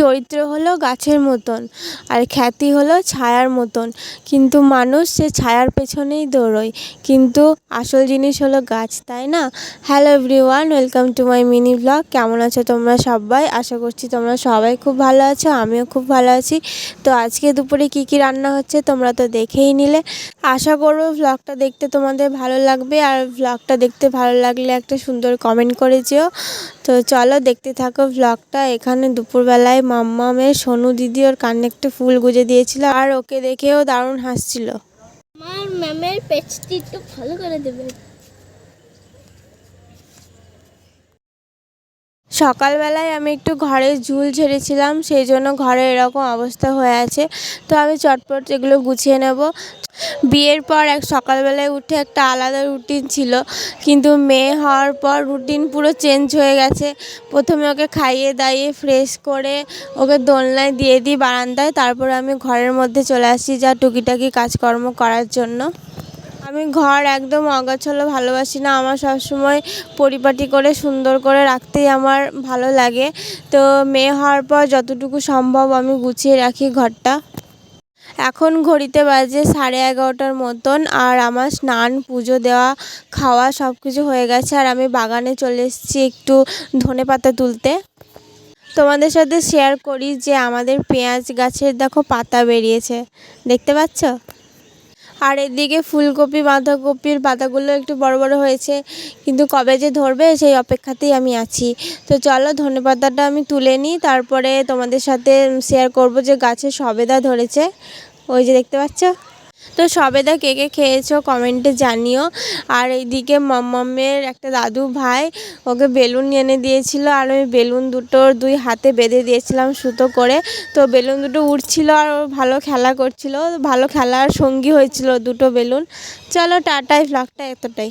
চরিত্র হলো গাছের মতন আর খ্যাতি হলো ছায়ার মতন, কিন্তু মানুষ সে ছায়ার পেছনেই দৌড়োয়, কিন্তু আসল জিনিস হলো গাছ, তাই না? Hello everyone, welcome to my mini blog. কেমন আছো তোমরা সবাই? আশা করছি তোমরা সবাই খুব ভালো আছো, আমিও খুব ভালো আছি। তো আজকে দুপুরে কি কি রান্না হচ্ছে তোমরা তো দেখেই নিলে। আশা করবো ব্লগটা দেখতে তোমাদের ভালো লাগবে, আর ব্লগটা দেখতে ভালো লাগলে একটা সুন্দর কমেন্ট করে যেও। তো চলো দেখতে থাকো ব্লগটা। এখানে দুপুরবেলায় মাম্মামের সোনু দিদি ওর কানে একটা ফুল গুজে দিয়েছিল, আর ওকে দেখেও দারুণ হাসছিল। আমার ম্যামের পেজটি একটু ভালো করে দেবে। সকালবেলায় আমি একটু ঘরে ঝুল ঝেড়েছিলাম, সেই জন্য ঘরে এরকম অবস্থা হয়ে আছে। তো আমি চটপট এগুলো গুছিয়ে নেব। বিয়ের পর সকালবেলায় উঠে একটা আলাদা রুটিন ছিল, কিন্তু মেয়ে হওয়ার পর রুটিন পুরো চেঞ্জ হয়ে গেছে। প্রথমে ওকে খাইয়ে দাইয়ে ফ্রেশ করে ওকে দোলনায় দিয়ে দিই বারান্দায়, তারপরে আমি ঘরের মধ্যে চলে আসি যা টুকিটাকি কাজকর্ম করার জন্য। আমি ঘর একদম অগোছালো ভালোবাসি না, আমার সবসময় পরিপাটি করে সুন্দর করে রাখতেই আমার ভালো লাগে। তো মেয়ে হওয়ার পর যতটুকু সম্ভব আমি গুছিয়ে রাখি ঘরটা। এখন ঘড়িতে বাজে 11:30টার মতন, আর আমার স্নান, পুজো দেওয়া, খাওয়া সব কিছু হয়ে গেছে। আর আমি বাগানে চলে এসেছি একটু ধনেপাতা তুলতে। তোমাদের সাথে শেয়ার করি যে আমাদের পেঁয়াজ গাছের দেখো পাতা বেরিয়েছে, দেখতে পাচ্ছ? আর এদিকে ফুলকপি, বাঁধাকপির পাতাগুলো একটু বড় বড় হয়েছে, কিন্তু কবে যে ধরবে সেই অপেক্ষাতেই আমি আছি। তো চলো ধনেপাতাটা আমি তুলে নিই, তারপরে তোমাদের সাথে শেয়ার করব যে গাছে সবেদা ধরেছে, ওই যে দেখতে পাচ্ছ। তো সবেদা কে কে খেয়েছো কমেন্টে জানিও। আর এইদিকে মাম্মামের একটা দাদু ভাই ওকে বেলুন এনে দিয়েছিল, আর আমি বেলুন দুটোর দুই হাতে বেঁধে দিয়েছিলাম সুতো করে। তো বেলুন দুটো উড়ছিল আর ও ভালো খেলা করছিল, ভালো খেলার সঙ্গী হয়েছিল দুটো বেলুন। চলো টাটাই, ব্লগটা এতটাই।